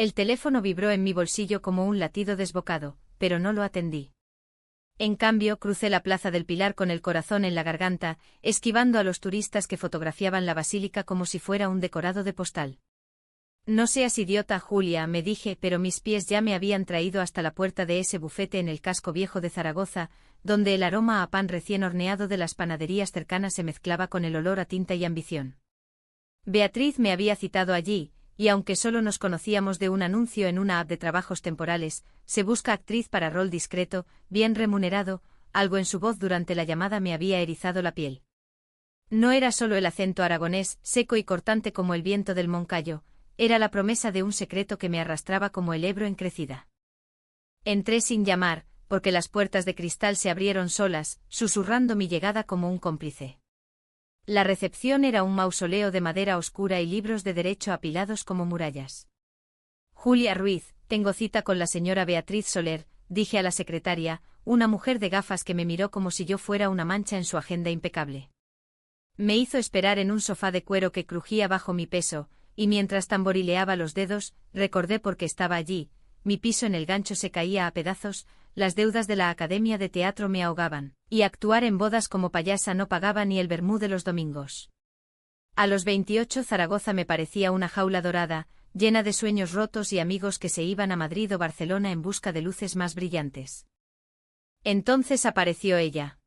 El teléfono vibró en mi bolsillo como un latido desbocado, pero no lo atendí. En cambio, crucé la Plaza del Pilar con el corazón en la garganta, esquivando a los turistas que fotografiaban la basílica como si fuera un decorado de postal. No seas idiota, Julia, me dije, pero mis pies ya me habían traído hasta la puerta de ese bufete en el casco viejo de Zaragoza, donde el aroma a pan recién horneado de las panaderías cercanas se mezclaba con el olor a tinta y ambición. Beatriz me había citado allí, y aunque solo nos conocíamos de un anuncio en una app de trabajos temporales, se busca actriz para rol discreto, bien remunerado, algo en su voz durante la llamada me había erizado la piel. No era solo el acento aragonés, seco y cortante como el viento del Moncayo, era la promesa de un secreto que me arrastraba como el Ebro en crecida. Entré sin llamar, porque las puertas de cristal se abrieron solas, susurrando mi llegada como un cómplice. La recepción era un mausoleo de madera oscura y libros de derecho apilados como murallas. Julia Ruiz, tengo cita con la señora Beatriz Soler, dije a la secretaria, una mujer de gafas que me miró como si yo fuera una mancha en su agenda impecable. Me hizo esperar en un sofá de cuero que crujía bajo mi peso, y mientras tamborileaba los dedos, recordé por qué estaba allí, mi piso en el gancho se caía a pedazos, las deudas de la academia de teatro me ahogaban, y actuar en bodas como payasa no pagaba ni el vermú de los domingos. A los 28 Zaragoza me parecía una jaula dorada, llena de sueños rotos y amigos que se iban a Madrid o Barcelona en busca de luces más brillantes. Entonces apareció ella.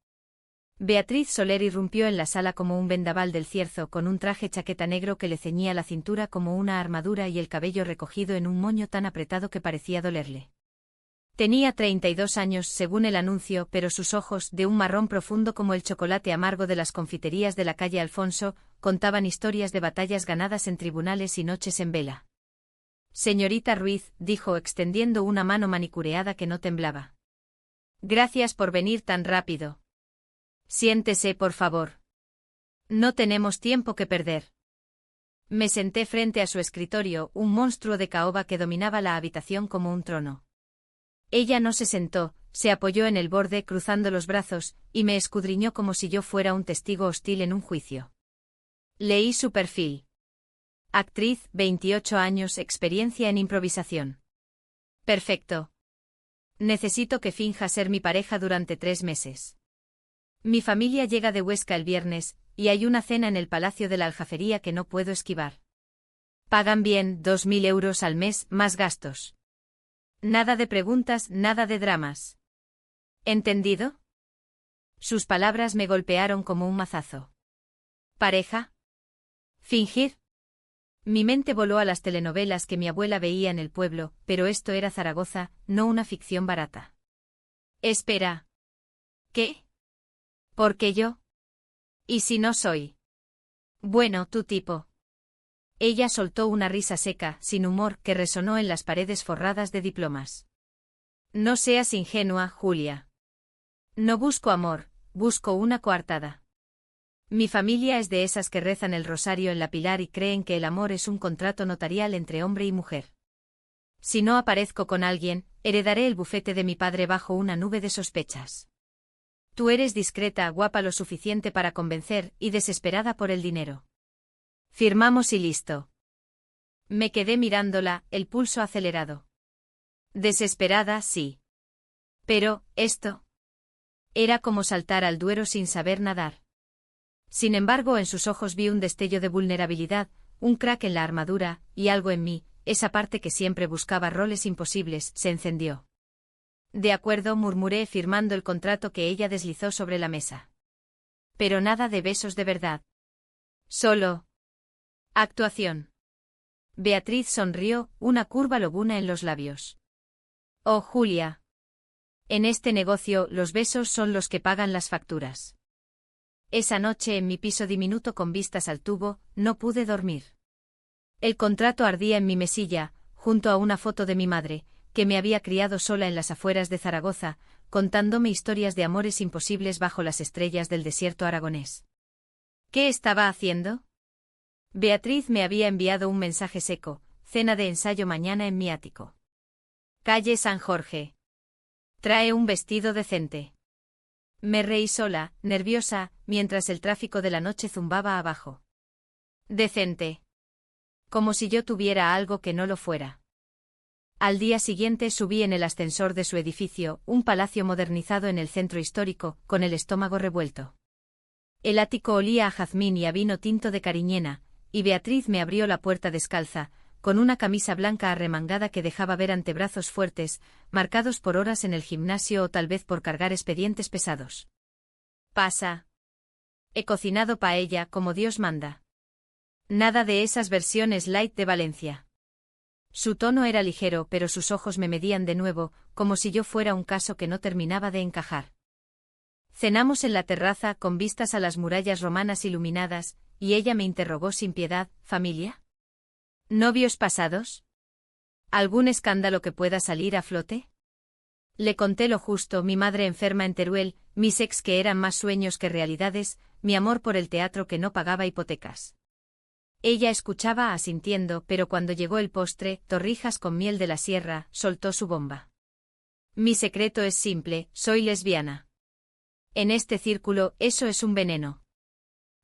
Beatriz Soler irrumpió en la sala como un vendaval del cierzo con un traje chaqueta negro que le ceñía la cintura como una armadura y el cabello recogido en un moño tan apretado que parecía dolerle. Tenía 32 años según el anuncio, pero sus ojos, de un marrón profundo como el chocolate amargo de las confiterías de la calle Alfonso, contaban historias de batallas ganadas en tribunales y noches en vela. Señorita Ruiz, dijo extendiendo una mano manicureada que no temblaba. Gracias por venir tan rápido. Siéntese, por favor. No tenemos tiempo que perder. Me senté frente a su escritorio, un monstruo de caoba que dominaba la habitación como un trono. Ella no se sentó, se apoyó en el borde cruzando los brazos, y me escudriñó como si yo fuera un testigo hostil en un juicio. Leí su perfil. Actriz, 28 años, experiencia en improvisación. Perfecto. Necesito que finja ser mi pareja durante 3 meses. Mi familia llega de Huesca el viernes, y hay una cena en el Palacio de la Aljafería que no puedo esquivar. Pagan bien, 2.000 euros al mes, más gastos. Nada de preguntas, nada de dramas. ¿Entendido? Sus palabras me golpearon como un mazazo. ¿Pareja? ¿Fingir? Mi mente voló a las telenovelas que mi abuela veía en el pueblo, pero esto era Zaragoza, no una ficción barata. Espera. ¿Qué? ¿Por qué yo? ¿Y si no soy? Bueno, tu tipo. Ella soltó una risa seca, sin humor, que resonó en las paredes forradas de diplomas. No seas ingenua, Julia. No busco amor, busco una coartada. Mi familia es de esas que rezan el rosario en la Pilar y creen que el amor es un contrato notarial entre hombre y mujer. Si no aparezco con alguien, heredaré el bufete de mi padre bajo una nube de sospechas. Tú eres discreta, guapa lo suficiente para convencer y desesperada por el dinero. Firmamos y listo. Me quedé mirándola, el pulso acelerado. Desesperada, sí. Pero, esto. Era como saltar al Duero sin saber nadar. Sin embargo, en sus ojos vi un destello de vulnerabilidad, un crack en la armadura, y algo en mí, esa parte que siempre buscaba roles imposibles, se encendió. De acuerdo, murmuré firmando el contrato que ella deslizó sobre la mesa. Pero nada de besos de verdad. Solo. Actuación. Beatriz sonrió, una curva lobuna en los labios. Oh, Julia. En este negocio, los besos son los que pagan las facturas. Esa noche en mi piso diminuto con vistas al tubo, no pude dormir. El contrato ardía en mi mesilla, junto a una foto de mi madre, que me había criado sola en las afueras de Zaragoza, contándome historias de amores imposibles bajo las estrellas del desierto aragonés. ¿Qué estaba haciendo? Beatriz me había enviado un mensaje seco, cena de ensayo mañana en mi ático. Calle San Jorge. Trae un vestido decente. Me reí sola, nerviosa, mientras el tráfico de la noche zumbaba abajo. Decente. Como si yo tuviera algo que no lo fuera. Al día siguiente subí en el ascensor de su edificio, un palacio modernizado en el centro histórico, con el estómago revuelto. El ático olía a jazmín y a vino tinto de Cariñena, y Beatriz me abrió la puerta descalza, con una camisa blanca arremangada que dejaba ver antebrazos fuertes, marcados por horas en el gimnasio o tal vez por cargar expedientes pesados. «Pasa. He cocinado paella como Dios manda». Nada de esas versiones light de Valencia. Su tono era ligero, pero sus ojos me medían de nuevo, como si yo fuera un caso que no terminaba de encajar. Cenamos en la terraza con vistas a las murallas romanas iluminadas, y ella me interrogó sin piedad: ¿familia? ¿Novios pasados? ¿Algún escándalo que pueda salir a flote? Le conté lo justo: mi madre enferma en Teruel, mis ex que eran más sueños que realidades, mi amor por el teatro que no pagaba hipotecas. Ella escuchaba asintiendo, pero cuando llegó el postre, torrijas con miel de la sierra, soltó su bomba. Mi secreto es simple: soy lesbiana. En este círculo, eso es un veneno.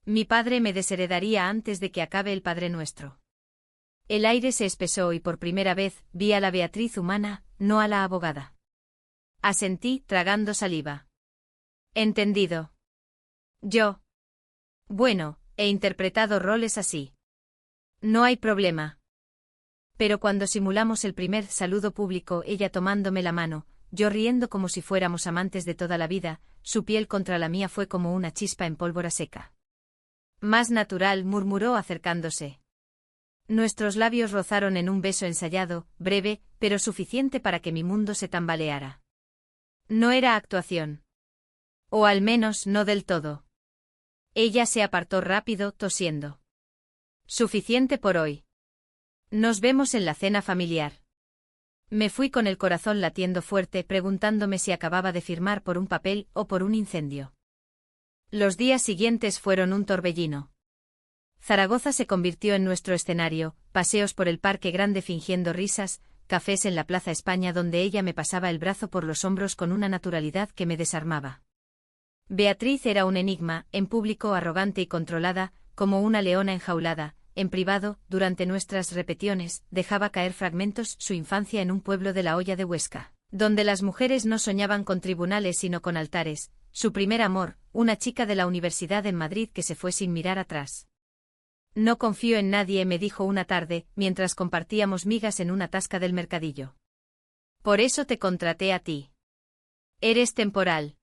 Mi padre me desheredaría antes de que acabe el Padre Nuestro. El aire se espesó y por primera vez vi a la Beatriz humana, no a la abogada. Asentí, tragando saliva. Entendido. Yo. Bueno, he interpretado roles así. No hay problema. Pero cuando simulamos el primer saludo público, ella tomándome la mano, yo riendo como si fuéramos amantes de toda la vida, su piel contra la mía fue como una chispa en pólvora seca. Más natural, murmuró acercándose. Nuestros labios rozaron en un beso ensayado, breve, pero suficiente para que mi mundo se tambaleara. No era actuación. O al menos no del todo. Ella se apartó rápido, tosiendo. Suficiente por hoy. Nos vemos en la cena familiar. Me fui con el corazón latiendo fuerte, preguntándome si acababa de firmar por un papel o por un incendio. Los días siguientes fueron un torbellino. Zaragoza se convirtió en nuestro escenario, paseos por el Parque Grande fingiendo risas, cafés en la Plaza España donde ella me pasaba el brazo por los hombros con una naturalidad que me desarmaba. Beatriz era un enigma, en público arrogante y controlada, como una leona enjaulada. En privado, durante nuestras repeticiones, dejaba caer fragmentos su infancia en un pueblo de la Hoya de Huesca, donde las mujeres no soñaban con tribunales sino con altares, su primer amor, una chica de la universidad en Madrid que se fue sin mirar atrás. No confío en nadie, me dijo una tarde, mientras compartíamos migas en una tasca del mercadillo. Por eso te contraté a ti. Eres temporal.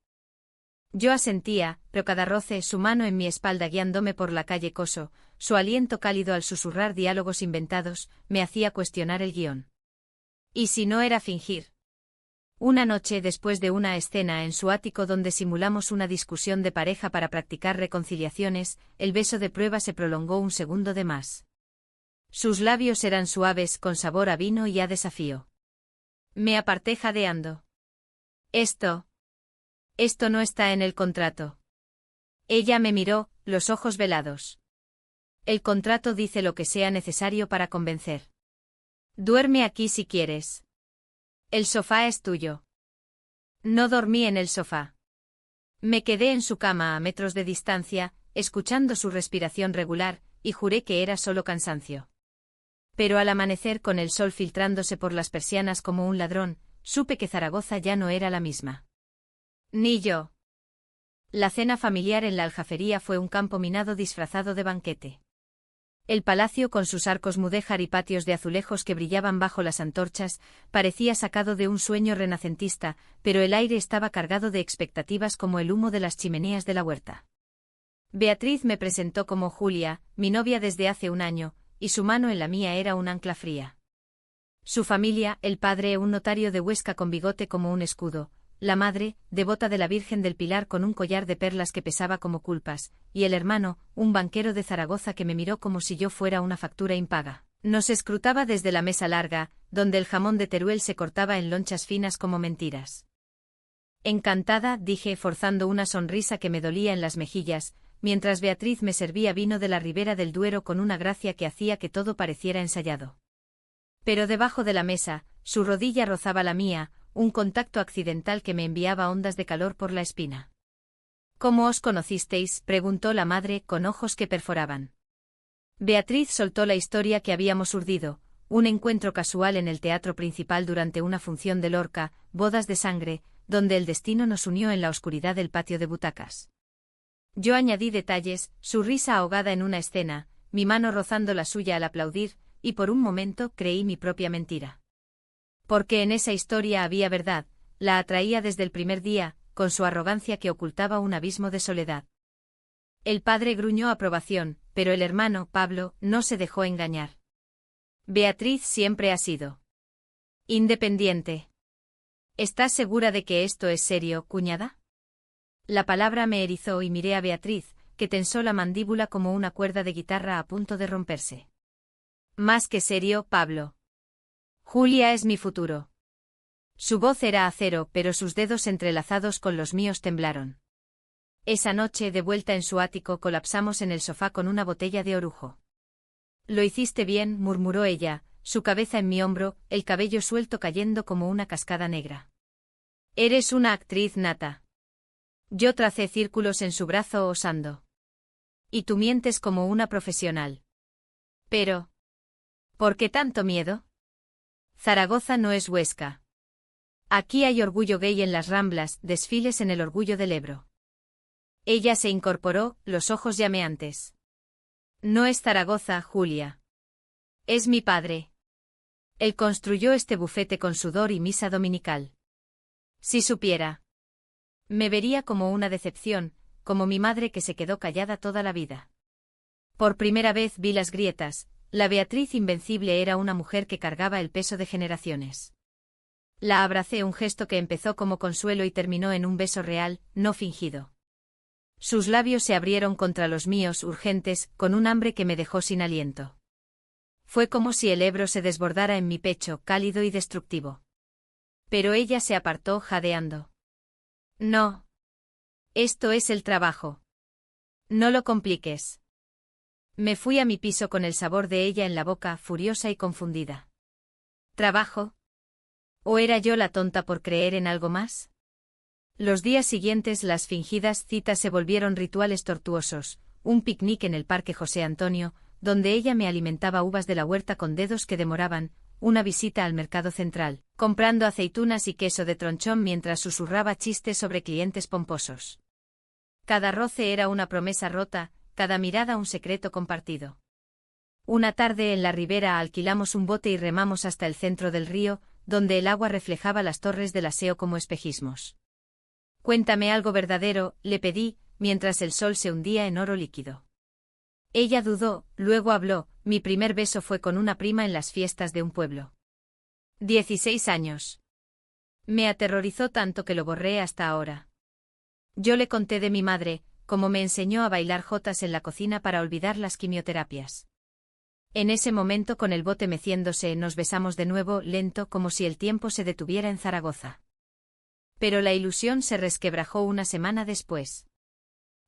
Yo asentía, pero cada roce, su mano en mi espalda guiándome por la calle Coso, su aliento cálido al susurrar diálogos inventados, me hacía cuestionar el guión. ¿Y si no era fingir? Una noche después de una escena en su ático donde simulamos una discusión de pareja para practicar reconciliaciones, el beso de prueba se prolongó un segundo de más. Sus labios eran suaves, con sabor a vino y a desafío. Me aparté jadeando. Esto no está en el contrato. Ella me miró, los ojos velados. El contrato dice lo que sea necesario para convencer. Duerme aquí si quieres. El sofá es tuyo. No dormí en el sofá. Me quedé en su cama a metros de distancia, escuchando su respiración regular, y juré que era solo cansancio. Pero al amanecer, con el sol filtrándose por las persianas como un ladrón, supe que Zaragoza ya no era la misma. Ni yo. La cena familiar en la Aljafería fue un campo minado disfrazado de banquete. El palacio, con sus arcos mudéjar y patios de azulejos que brillaban bajo las antorchas, parecía sacado de un sueño renacentista, pero el aire estaba cargado de expectativas como el humo de las chimeneas de la huerta. Beatriz me presentó como Julia, mi novia desde hace un año, y su mano en la mía era un ancla fría. Su familia, el padre, un notario de Huesca con bigote como un escudo, la madre, devota de la Virgen del Pilar con un collar de perlas que pesaba como culpas, y el hermano, un banquero de Zaragoza que me miró como si yo fuera una factura impaga. Nos escrutaba desde la mesa larga, donde el jamón de Teruel se cortaba en lonchas finas como mentiras. Encantada, dije, forzando una sonrisa que me dolía en las mejillas, mientras Beatriz me servía vino de la Ribera del Duero con una gracia que hacía que todo pareciera ensayado. Pero debajo de la mesa, su rodilla rozaba la mía, un contacto accidental que me enviaba ondas de calor por la espina. ¿Cómo os conocisteis?, preguntó la madre, con ojos que perforaban. Beatriz soltó la historia que habíamos urdido, un encuentro casual en el teatro principal durante una función de Lorca, Bodas de sangre, donde el destino nos unió en la oscuridad del patio de butacas. Yo añadí detalles, su risa ahogada en una escena, mi mano rozando la suya al aplaudir, y por un momento creí mi propia mentira. Porque en esa historia había verdad, la atraía desde el primer día, con su arrogancia que ocultaba un abismo de soledad. El padre gruñó aprobación, pero el hermano, Pablo, no se dejó engañar. Beatriz siempre ha sido independiente. ¿Estás segura de que esto es serio, cuñada? La palabra me erizó y miré a Beatriz, que tensó la mandíbula como una cuerda de guitarra a punto de romperse. Más que serio, Pablo. Julia es mi futuro. Su voz era acero, pero sus dedos entrelazados con los míos temblaron. Esa noche, de vuelta en su ático, colapsamos en el sofá con una botella de orujo. Lo hiciste bien, murmuró ella, su cabeza en mi hombro, el cabello suelto cayendo como una cascada negra. Eres una actriz nata. Yo tracé círculos en su brazo osando. Y tú mientes como una profesional. Pero, ¿por qué tanto miedo? Zaragoza no es Huesca. Aquí hay orgullo gay en las Ramblas, desfiles en el Orgullo del Ebro. Ella se incorporó, los ojos llameantes. No es Zaragoza, Julia. Es mi padre. Él construyó este bufete con sudor y misa dominical. Si supiera. Me vería como una decepción, como mi madre que se quedó callada toda la vida. Por primera vez vi las grietas, la Beatriz invencible era una mujer que cargaba el peso de generaciones. La abracé, un gesto que empezó como consuelo y terminó en un beso real, no fingido. Sus labios se abrieron contra los míos, urgentes, con un hambre que me dejó sin aliento. Fue como si el Ebro se desbordara en mi pecho, cálido y destructivo. Pero ella se apartó, jadeando. No. Esto es el trabajo. No lo compliques. Me fui a mi piso con el sabor de ella en la boca, furiosa y confundida. ¿Trabajo? ¿O era yo la tonta por creer en algo más? Los días siguientes las fingidas citas se volvieron rituales tortuosos, un picnic en el Parque José Antonio, donde ella me alimentaba uvas de la huerta con dedos que demoraban, una visita al mercado central, comprando aceitunas y queso de tronchón mientras susurraba chistes sobre clientes pomposos. Cada roce era una promesa rota, cada mirada un secreto compartido. Una tarde en la ribera alquilamos un bote y remamos hasta el centro del río, donde el agua reflejaba las torres del aseo como espejismos. Cuéntame algo verdadero, le pedí, mientras el sol se hundía en oro líquido. Ella dudó, luego habló, mi primer beso fue con una prima en las fiestas de un pueblo. 16 años. Me aterrorizó tanto que lo borré hasta ahora. Yo le conté de mi madre, cómo me enseñó a bailar jotas en la cocina para olvidar las quimioterapias. En ese momento, con el bote meciéndose, nos besamos de nuevo, lento, como si el tiempo se detuviera en Zaragoza. Pero la ilusión se resquebrajó una semana después.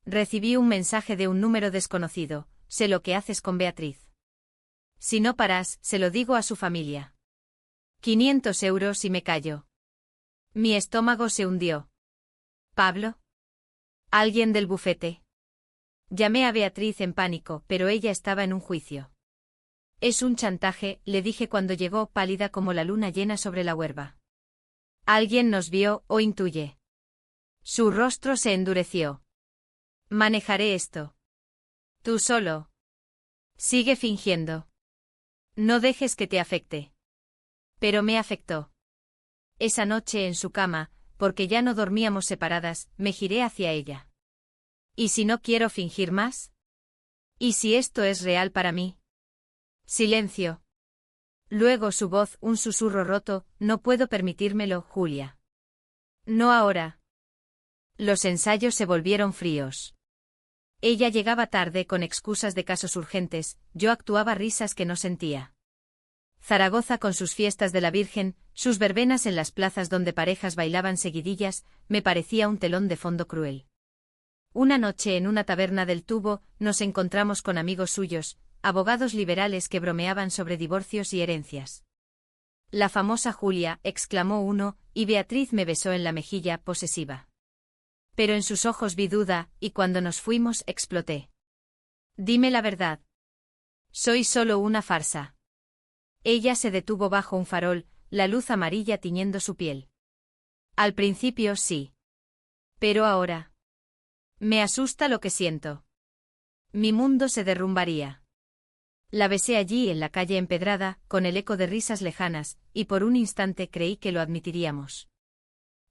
Recibí un mensaje de un número desconocido: sé lo que haces con Beatriz. Si no paras, se lo digo a su familia. 500 euros y me callo. Mi estómago se hundió. ¿Pablo? ¿Alguien del bufete? Llamé a Beatriz en pánico, pero ella estaba en un juicio. Es un chantaje, le dije cuando llegó, pálida como la luna llena sobre la huerva. ¿Alguien nos vio o intuye? Su rostro se endureció. Manejaré esto. Tú solo. Sigue fingiendo. No dejes que te afecte. Pero me afectó. Esa noche en su cama, porque ya no dormíamos separadas, me giré hacia ella. ¿Y si no quiero fingir más? ¿Y si esto es real para mí? Silencio. Luego su voz, un susurro roto: no puedo permitírmelo, Julia. No ahora. Los ensayos se volvieron fríos. Ella llegaba tarde con excusas de casos urgentes, yo actuaba risas que no sentía. Zaragoza con sus fiestas de la Virgen, sus verbenas en las plazas donde parejas bailaban seguidillas, me parecía un telón de fondo cruel. Una noche en una taberna del Tubo, nos encontramos con amigos suyos, abogados liberales que bromeaban sobre divorcios y herencias. La famosa Julia, exclamó uno, y Beatriz me besó en la mejilla, posesiva. Pero en sus ojos vi duda, y cuando nos fuimos exploté. Dime la verdad. Soy solo una farsa. Ella se detuvo bajo un farol, la luz amarilla tiñendo su piel. Al principio sí. Pero ahora. Me asusta lo que siento. Mi mundo se derrumbaría. La besé allí en la calle empedrada, con el eco de risas lejanas, y por un instante creí que lo admitiríamos.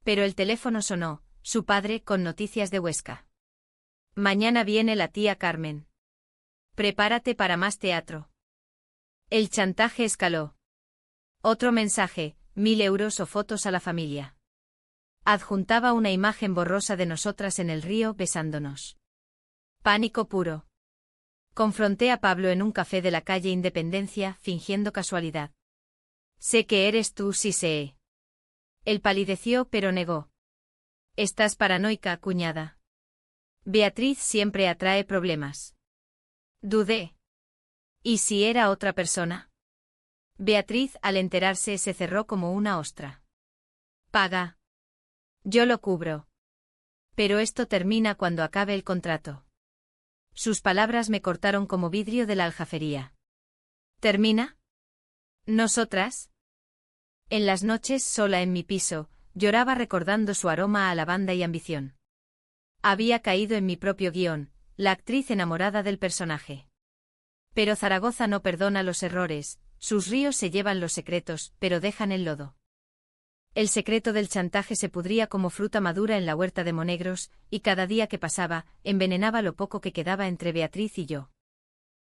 Pero el teléfono sonó, su padre con noticias de Huesca. Mañana viene la tía Carmen. Prepárate para más teatro. El chantaje escaló. Otro mensaje, 1000 euros o fotos a la familia. Adjuntaba una imagen borrosa de nosotras en el río besándonos. Pánico puro. Confronté a Pablo en un café de la calle Independencia, fingiendo casualidad. Sé que eres tú, sí sé. Él palideció pero negó. Estás paranoica, cuñada. Beatriz siempre atrae problemas. Dudé. ¿Y si era otra persona? Beatriz, al enterarse, se cerró como una ostra. Paga. Yo lo cubro. Pero esto termina cuando acabe el contrato. Sus palabras me cortaron como vidrio de la aljafería. ¿Termina? ¿Nosotras? En las noches, sola en mi piso, lloraba recordando su aroma a lavanda y ambición. Había caído en mi propio guión, la actriz enamorada del personaje. Pero Zaragoza no perdona los errores, sus ríos se llevan los secretos, pero dejan el lodo. El secreto del chantaje se pudría como fruta madura en la huerta de Monegros, y cada día que pasaba, envenenaba lo poco que quedaba entre Beatriz y yo.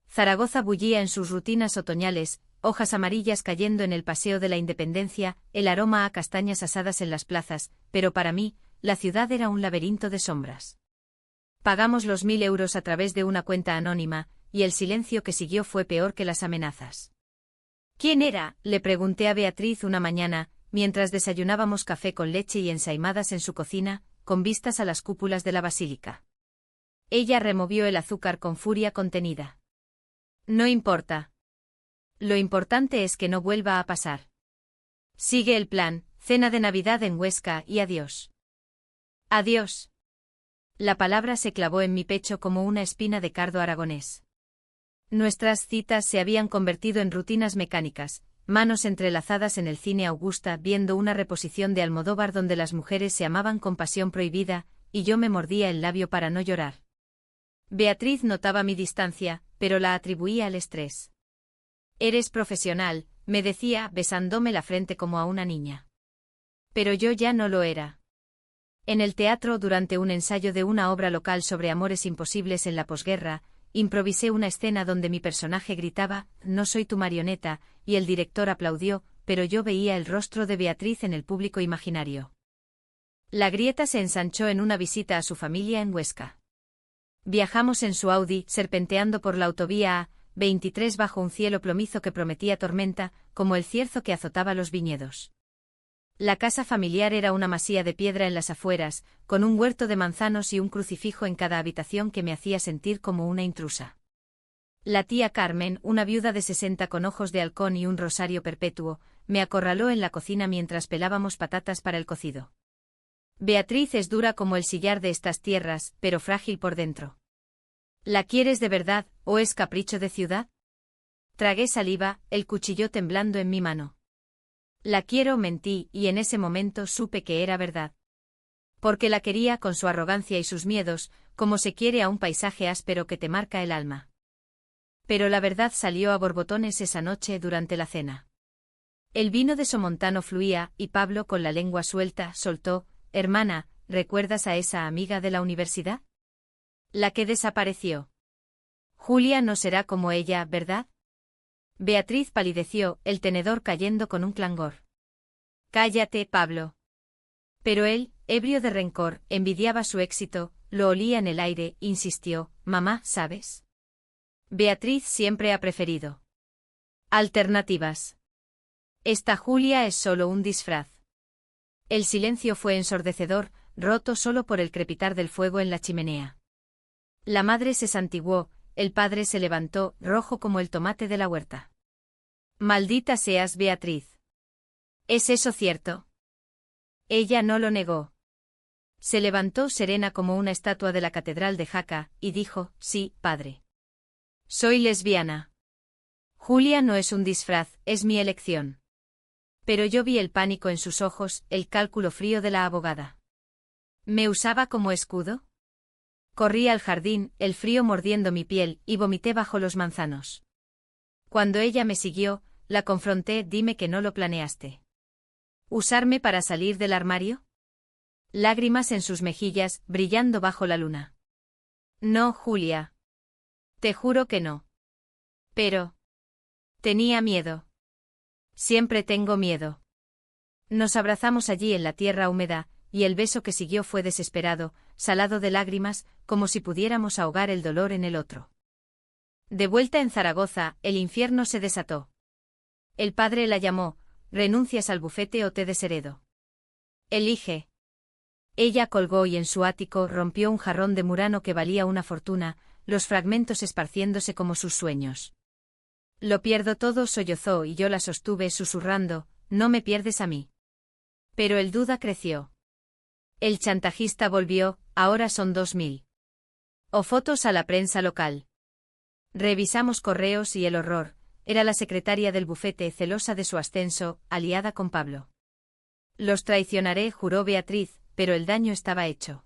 Zaragoza bullía en sus rutinas otoñales, hojas amarillas cayendo en el paseo de la Independencia, el aroma a castañas asadas en las plazas, pero para mí, la ciudad era un laberinto de sombras. Pagamos los 1000 euros a través de una cuenta anónima, y el silencio que siguió fue peor que las amenazas. ¿Quién era?, le pregunté a Beatriz una mañana, mientras desayunábamos café con leche y ensaimadas en su cocina, con vistas a las cúpulas de la basílica. Ella removió el azúcar con furia contenida. No importa. Lo importante es que no vuelva a pasar. Sigue el plan, cena de Navidad en Huesca y adiós. Adiós. La palabra se clavó en mi pecho como una espina de cardo aragonés. Nuestras citas se habían convertido en rutinas mecánicas, manos entrelazadas en el cine Augusta viendo una reposición de Almodóvar donde las mujeres se amaban con pasión prohibida, y yo me mordía el labio para no llorar. Beatriz notaba mi distancia, pero la atribuía al estrés. Eres profesional, me decía, besándome la frente como a una niña. Pero yo ya no lo era. En el teatro, durante un ensayo de una obra local sobre amores imposibles en la posguerra, improvisé una escena donde mi personaje gritaba, «No soy tu marioneta», y el director aplaudió, pero yo veía el rostro de Beatriz en el público imaginario. La grieta se ensanchó en una visita a su familia en Huesca. Viajamos en su Audi, serpenteando por la autovía A23 bajo un cielo plomizo que prometía tormenta, como el cierzo que azotaba los viñedos. La casa familiar era una masía de piedra en las afueras, con un huerto de manzanos y un crucifijo en cada habitación que me hacía sentir como una intrusa. La tía Carmen, una viuda de 60 con ojos de halcón y un rosario perpetuo, me acorraló en la cocina mientras pelábamos patatas para el cocido. Beatriz es dura como el sillar de estas tierras, pero frágil por dentro. ¿La quieres de verdad, o es capricho de ciudad? Tragué saliva, el cuchillo temblando en mi mano. La quiero, mentí, y en ese momento supe que era verdad. Porque la quería con su arrogancia y sus miedos, como se quiere a un paisaje áspero que te marca el alma. Pero la verdad salió a borbotones esa noche durante la cena. El vino de Somontano fluía, y Pablo, con la lengua suelta, soltó, «Hermana, ¿recuerdas a esa amiga de la universidad? La que desapareció. Julia no será como ella, ¿verdad?» Beatriz palideció, el tenedor cayendo con un clangor. «Cállate, Pablo». Pero él, ebrio de rencor, envidiaba su éxito, lo olía en el aire, insistió, «Mamá, ¿sabes? Beatriz siempre ha preferido alternativas. Esta Julia es solo un disfraz». El silencio fue ensordecedor, roto solo por el crepitar del fuego en la chimenea. La madre se santiguó, el padre se levantó, rojo como el tomate de la huerta. «Maldita seas, Beatriz. ¿Es eso cierto?» Ella no lo negó. Se levantó serena como una estatua de la catedral de Jaca, y dijo, «Sí, padre. Soy lesbiana». Julia no es un disfraz, es mi elección. Pero yo vi el pánico en sus ojos, el cálculo frío de la abogada. ¿Me usaba como escudo? Corrí al jardín, el frío mordiendo mi piel, y vomité bajo los manzanos. Cuando ella me siguió, la confronté. Dime que no lo planeaste. ¿Usarme para salir del armario? Lágrimas en sus mejillas, brillando bajo la luna. No, Julia. Te juro que no. Pero... tenía miedo. Siempre tengo miedo. Nos abrazamos allí en la tierra húmeda, y el beso que siguió fue desesperado, salado de lágrimas, como si pudiéramos ahogar el dolor en el otro. De vuelta en Zaragoza, el infierno se desató. El padre la llamó: ¿renuncias al bufete o te desheredo? Elige. Ella colgó y en su ático rompió un jarrón de Murano que valía una fortuna, los fragmentos esparciéndose como sus sueños. Lo pierdo todo, sollozó, y yo la sostuve susurrando: no me pierdes a mí. Pero el duda creció. El chantajista volvió: ahora son 2000. O fotos a la prensa local. Revisamos correos y el horror. Era la secretaria del bufete, celosa de su ascenso, aliada con Pablo. Los traicionaré, juró Beatriz, pero el daño estaba hecho.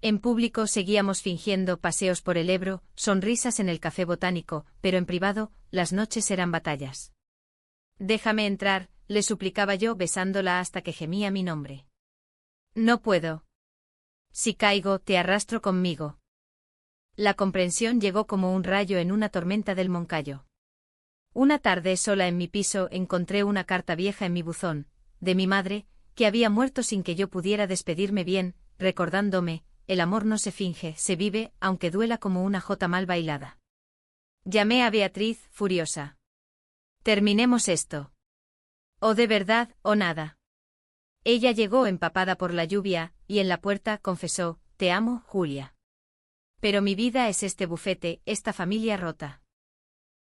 En público seguíamos fingiendo paseos por el Ebro, sonrisas en el café botánico, pero en privado, las noches eran batallas. Déjame entrar, le suplicaba yo besándola hasta que gemía mi nombre. No puedo. Si caigo, te arrastro conmigo. La comprensión llegó como un rayo en una tormenta del Moncayo. Una tarde sola en mi piso encontré una carta vieja en mi buzón, de mi madre, que había muerto sin que yo pudiera despedirme bien, recordándome: el amor no se finge, se vive, aunque duela como una jota mal bailada. Llamé a Beatriz, furiosa. Terminemos esto. O de verdad, o nada. Ella llegó empapada por la lluvia, y en la puerta confesó: te amo, Julia. Pero mi vida es este bufete, esta familia rota.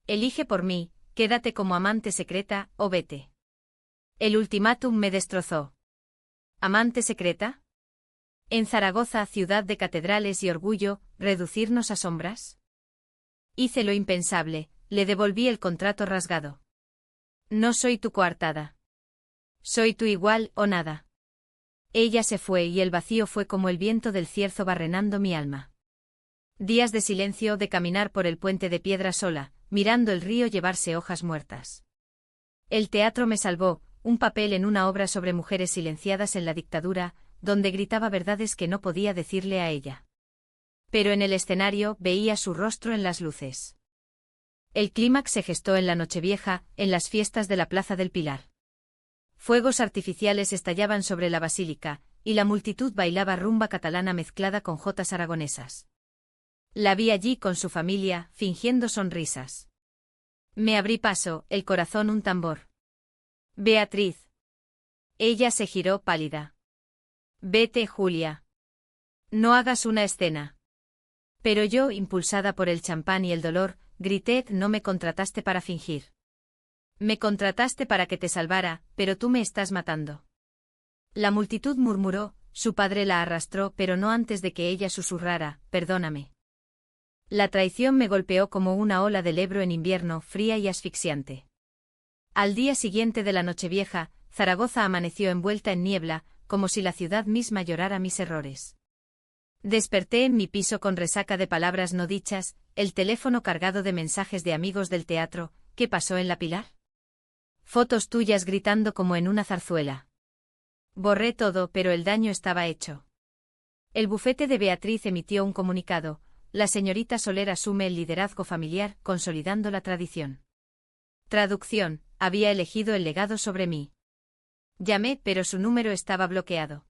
Elige por mí, quédate como amante secreta, o vete. El ultimátum me destrozó. ¿Amante secreta? En Zaragoza, ciudad de catedrales y orgullo, ¿reducirnos a sombras? Hice lo impensable, le devolví el contrato rasgado. No soy tu coartada. Soy tu igual, o nada. Ella se fue y el vacío fue como el viento del cierzo barrenando mi alma. Días de silencio, de caminar por el puente de piedra sola, mirando el río llevarse hojas muertas. El teatro me salvó, un papel en una obra sobre mujeres silenciadas en la dictadura, donde gritaba verdades que no podía decirle a ella. Pero en el escenario veía su rostro en las luces. El clímax se gestó en la Nochevieja, en las fiestas de la Plaza del Pilar. Fuegos artificiales estallaban sobre la basílica, y la multitud bailaba rumba catalana mezclada con jotas aragonesas. La vi allí con su familia, fingiendo sonrisas. Me abrí paso, el corazón un tambor. Beatriz. Ella se giró pálida. Vete, Julia. No hagas una escena. Pero yo, impulsada por el champán y el dolor, grité: no me contrataste para fingir. Me contrataste para que te salvara, pero tú me estás matando. La multitud murmuró, su padre la arrastró, pero no antes de que ella susurrara: perdóname. La traición me golpeó como una ola del Ebro en invierno, fría y asfixiante. Al día siguiente de la Nochevieja, Zaragoza amaneció envuelta en niebla, como si la ciudad misma llorara mis errores. Desperté en mi piso con resaca de palabras no dichas, el teléfono cargado de mensajes de amigos del teatro. ¿Qué pasó en la Pilar? Fotos tuyas gritando como en una zarzuela. Borré todo, pero el daño estaba hecho. El bufete de Beatriz emitió un comunicado: la señorita Soler asume el liderazgo familiar, consolidando la tradición. Traducción: había elegido el legado sobre mí. Llamé, pero su número estaba bloqueado.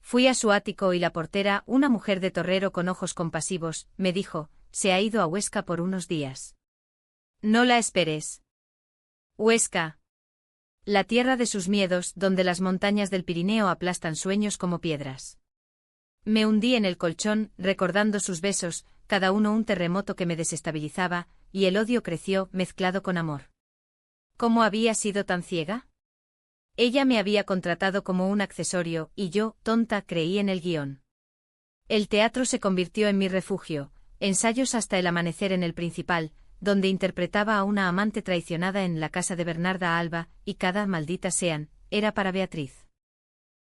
Fui a su ático y la portera, una mujer de torrero con ojos compasivos, me dijo: se ha ido a Huesca por unos días. No la esperes. Huesca. La tierra de sus miedos, donde las montañas del Pirineo aplastan sueños como piedras. Me hundí en el colchón, recordando sus besos, cada uno un terremoto que me desestabilizaba, y el odio creció, mezclado con amor. ¿Cómo había sido tan ciega? Ella me había contratado como un accesorio, y yo, tonta, creí en el guión. El teatro se convirtió en mi refugio, ensayos hasta el amanecer en el Principal, donde interpretaba a una amante traicionada en la casa de Bernarda Alba, y cada maldita sean, era para Beatriz.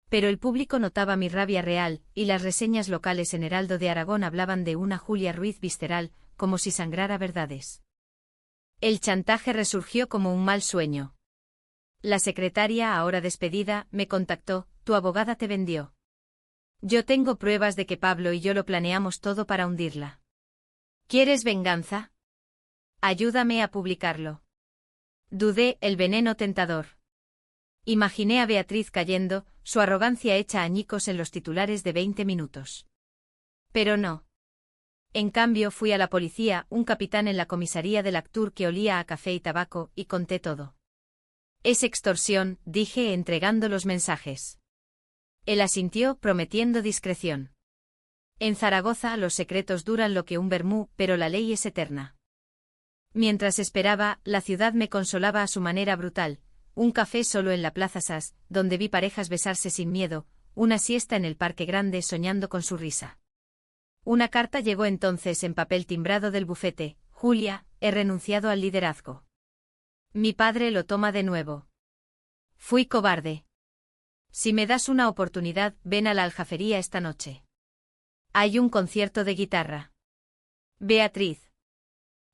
Pero el público notaba mi rabia real, y las reseñas locales en Heraldo de Aragón hablaban de una Julia Ruiz visceral, como si sangrara verdades. El chantaje resurgió como un mal sueño. La secretaria, ahora despedida, me contactó, tu abogada te vendió. Yo tengo pruebas de que Pablo y yo lo planeamos todo para hundirla. ¿Quieres venganza? Ayúdame a publicarlo. Dudé, el veneno tentador. Imaginé a Beatriz cayendo, su arrogancia hecha añicos en los titulares de 20 minutos. Pero no. En cambio fui a la policía, un capitán en la comisaría del Actur que olía a café y tabaco, y conté todo. Es extorsión, dije entregando los mensajes. Él asintió, prometiendo discreción. En Zaragoza los secretos duran lo que un vermú, pero la ley es eterna. Mientras esperaba, la ciudad me consolaba a su manera brutal. Un café solo en la Plaza Sas, donde vi parejas besarse sin miedo, una siesta en el Parque Grande soñando con su risa. Una carta llegó entonces en papel timbrado del bufete: Julia, he renunciado al liderazgo. Mi padre lo toma de nuevo. Fui cobarde. Si me das una oportunidad, ven a la Aljafería esta noche. Hay un concierto de guitarra. Beatriz.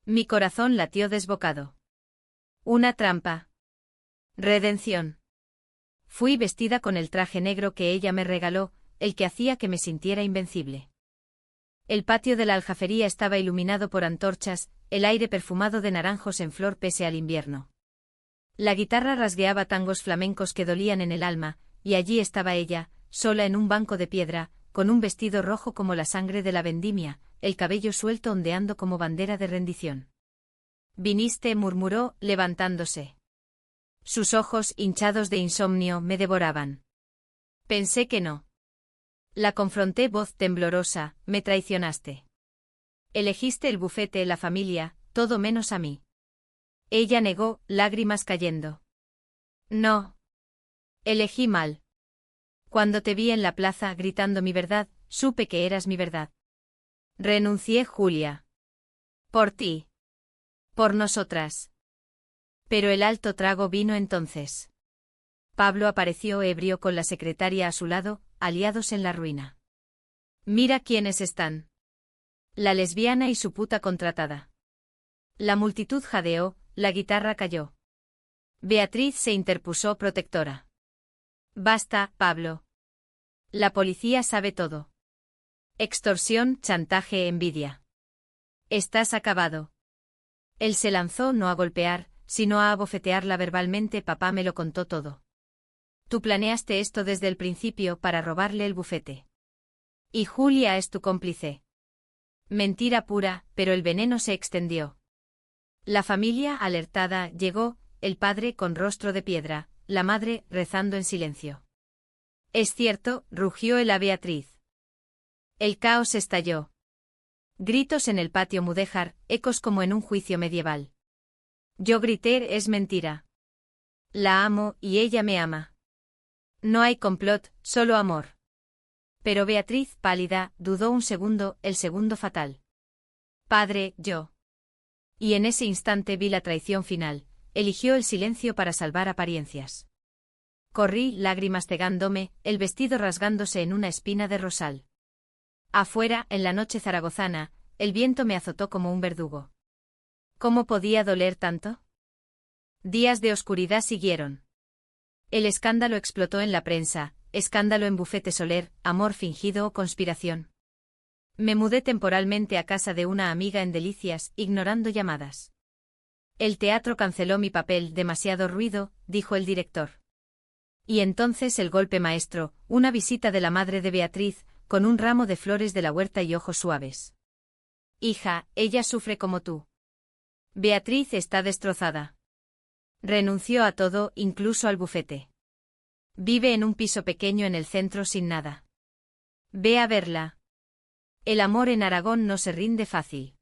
Mi corazón latió desbocado. Una trampa. Redención. Fui vestida con el traje negro que ella me regaló, el que hacía que me sintiera invencible. El patio de la Aljafería estaba iluminado por antorchas, el aire perfumado de naranjos en flor pese al invierno. La guitarra rasgueaba tangos flamencos que dolían en el alma, y allí estaba ella, sola en un banco de piedra, con un vestido rojo como la sangre de la vendimia, el cabello suelto ondeando como bandera de rendición. Viniste, murmuró, levantándose. Sus ojos, hinchados de insomnio, me devoraban. Pensé que no. La confronté, voz temblorosa, me traicionaste. Elegiste el bufete, la familia, todo menos a mí. Ella negó, lágrimas cayendo. No. Elegí mal. Cuando te vi en la plaza gritando mi verdad, supe que eras mi verdad. Renuncié, Julia. Por ti. Por nosotras. Pero el alto trago vino entonces. Pablo apareció ebrio con la secretaria a su lado, aliados en la ruina. Mira quiénes están. La lesbiana y su puta contratada. La multitud jadeó, la guitarra cayó. Beatriz se interpuso protectora. Basta, Pablo. La policía sabe todo. Extorsión, chantaje, envidia. Estás acabado. Él se lanzó no a golpear, sino a abofetearla verbalmente. Papá me lo contó todo. Tú planeaste esto desde el principio para robarle el bufete. Y Julia es tu cómplice. Mentira pura, pero el veneno se extendió. La familia, alertada, llegó, el padre con rostro de piedra, la madre rezando en silencio. Es cierto, rugió el a Beatriz. El caos estalló. Gritos en el patio mudéjar, ecos como en un juicio medieval. Yo grité, es mentira. La amo y ella me ama. No hay complot, solo amor. Pero Beatriz, pálida, dudó un segundo, el segundo fatal. Padre, yo. Y en ese instante vi la traición final, eligió el silencio para salvar apariencias. Corrí, lágrimas cegándome, el vestido rasgándose en una espina de rosal. Afuera, en la noche zaragozana, el viento me azotó como un verdugo. ¿Cómo podía doler tanto? Días de oscuridad siguieron. El escándalo explotó en la prensa, escándalo en Bufete Soler, amor fingido o conspiración. Me mudé temporalmente a casa de una amiga en Delicias, ignorando llamadas. El teatro canceló mi papel, demasiado ruido, dijo el director. Y entonces el golpe maestro, una visita de la madre de Beatriz, con un ramo de flores de la huerta y ojos suaves. Hija, ella sufre como tú. Beatriz está destrozada. Renunció a todo, incluso al bufete. Vive en un piso pequeño en el centro sin nada. Ve a verla. El amor en Aragón no se rinde fácil.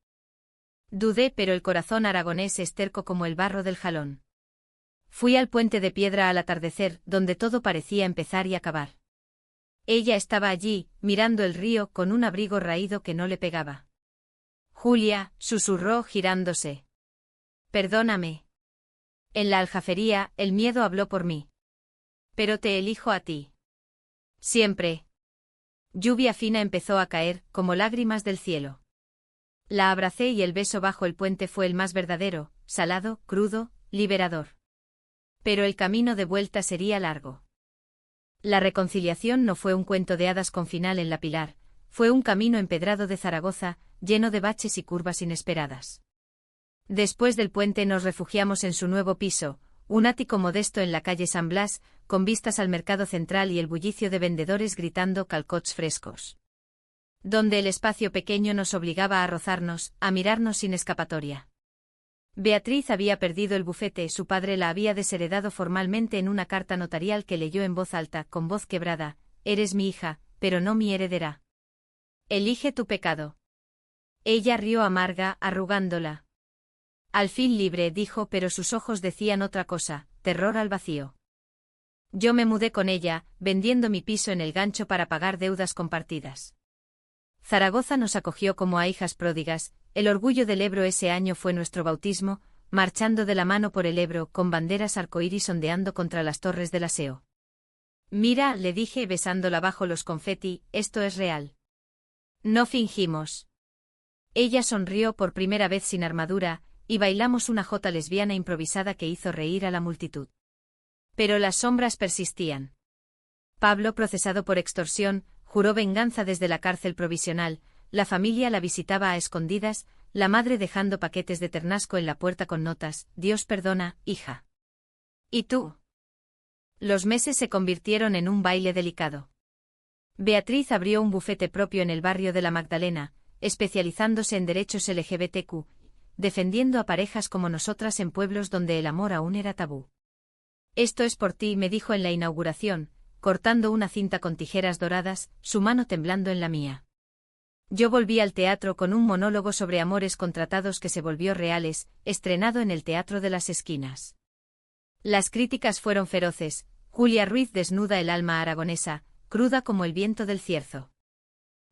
Dudé, pero el corazón aragonés es terco como el barro del jalón. Fui al puente de piedra al atardecer, donde todo parecía empezar y acabar. Ella estaba allí, mirando el río con un abrigo raído que no le pegaba. Julia, susurró girándose. Perdóname. En la Aljafería, el miedo habló por mí. Pero te elijo a ti. Siempre. Lluvia fina empezó a caer, como lágrimas del cielo. La abracé y el beso bajo el puente fue el más verdadero, salado, crudo, liberador. Pero el camino de vuelta sería largo. La reconciliación no fue un cuento de hadas con final en la Pilar, fue un camino empedrado de Zaragoza, lleno de baches y curvas inesperadas. Después del puente nos refugiamos en su nuevo piso, un ático modesto en la calle San Blas, con vistas al mercado central y el bullicio de vendedores gritando calcots frescos. Donde el espacio pequeño nos obligaba a rozarnos, a mirarnos sin escapatoria. Beatriz había perdido el bufete, su padre la había desheredado formalmente en una carta notarial que leyó en voz alta, con voz quebrada: «Eres mi hija, pero no mi heredera. Elige tu pecado». Ella rió amarga, arrugándola. «Al fin libre», dijo, pero sus ojos decían otra cosa: terror al vacío. Yo me mudé con ella, vendiendo mi piso en el Gancho para pagar deudas compartidas. Zaragoza nos acogió como a hijas pródigas, el orgullo del Ebro ese año fue nuestro bautismo, marchando de la mano por el Ebro con banderas arcoíris ondeando contra las torres del aseo. «Mira», le dije besándola bajo los confeti, «esto es real. No fingimos». Ella sonrió por primera vez sin armadura, y bailamos una jota lesbiana improvisada que hizo reír a la multitud. Pero las sombras persistían. Pablo, procesado por extorsión, juró venganza desde la cárcel provisional, la familia la visitaba a escondidas, la madre dejando paquetes de ternasco en la puerta con notas: «Dios perdona, hija». ¿Y tú? Los meses se convirtieron en un baile delicado. Beatriz abrió un bufete propio en el barrio de la Magdalena, especializándose en derechos LGBTQ, defendiendo a parejas como nosotras en pueblos donde el amor aún era tabú. «Esto es por ti», me dijo en la inauguración, cortando una cinta con tijeras doradas, su mano temblando en la mía. Yo volví al teatro con un monólogo sobre amores contratados que se volvió reales, estrenado en el Teatro de las Esquinas. Las críticas fueron feroces. Julia Ruiz desnuda el alma aragonesa, cruda como el viento del cierzo.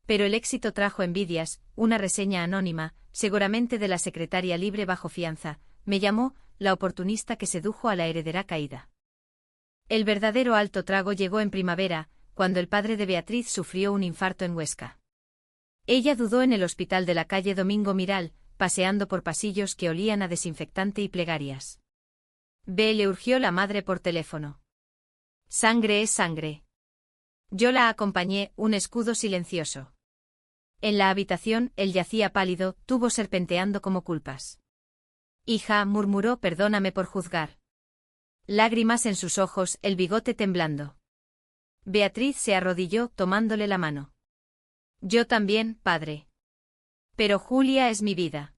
Pero el éxito trajo envidias, una reseña anónima, seguramente de la secretaria libre bajo fianza, me llamó la oportunista que sedujo a la heredera caída. El verdadero alto trago llegó en primavera, cuando el padre de Beatriz sufrió un infarto en Huesca. Ella dudó en el hospital de la calle Domingo Miral, paseando por pasillos que olían a desinfectante y plegarias. Le urgió la madre por teléfono. «Sangre es sangre». Yo la acompañé, un escudo silencioso. En la habitación, él yacía pálido, tubo serpenteando como culpas. «Hija», murmuró, «perdóname por juzgar». Lágrimas en sus ojos, el bigote temblando. Beatriz se arrodilló, tomándole la mano. «Yo también, padre. Pero Julia es mi vida».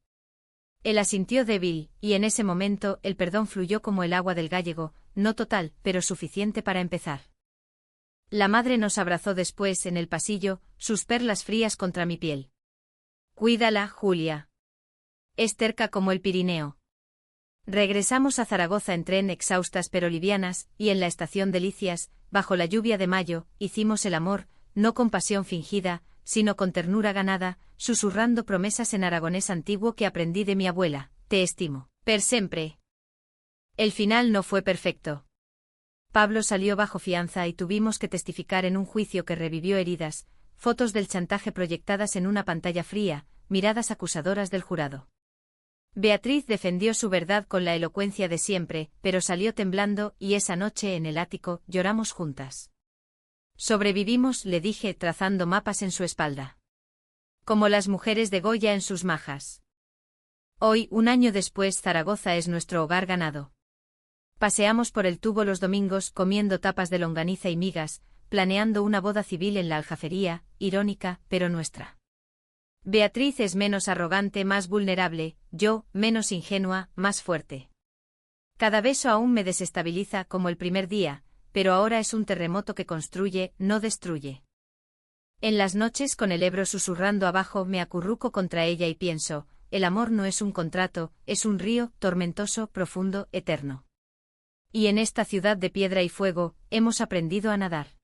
Él asintió débil, y en ese momento el perdón fluyó como el agua del Gállego, no total, pero suficiente para empezar. La madre nos abrazó después en el pasillo, sus perlas frías contra mi piel. «Cuídala, Julia. Es terca como el Pirineo». Regresamos a Zaragoza en tren, exhaustas pero livianas, y en la estación Delicias, bajo la lluvia de mayo, hicimos el amor, no con pasión fingida, sino con ternura ganada, susurrando promesas en aragonés antiguo que aprendí de mi abuela: «Te estimo, per sempre». El final no fue perfecto. Pablo salió bajo fianza y tuvimos que testificar en un juicio que revivió heridas, fotos del chantaje proyectadas en una pantalla fría, miradas acusadoras del jurado. Beatriz defendió su verdad con la elocuencia de siempre, pero salió temblando, y esa noche en el ático lloramos juntas. «Sobrevivimos», le dije, trazando mapas en su espalda. Como las mujeres de Goya en sus majas. Hoy, un año después, Zaragoza es nuestro hogar ganado. Paseamos por el Tubo los domingos comiendo tapas de longaniza y migas, planeando una boda civil en la Aljafería, irónica, pero nuestra. Beatriz es menos arrogante, más vulnerable, yo, menos ingenua, más fuerte. Cada beso aún me desestabiliza como el primer día, pero ahora es un terremoto que construye, no destruye. En las noches con el Ebro susurrando abajo me acurruco contra ella y pienso: el amor no es un contrato, es un río, tormentoso, profundo, eterno. Y en esta ciudad de piedra y fuego, hemos aprendido a nadar.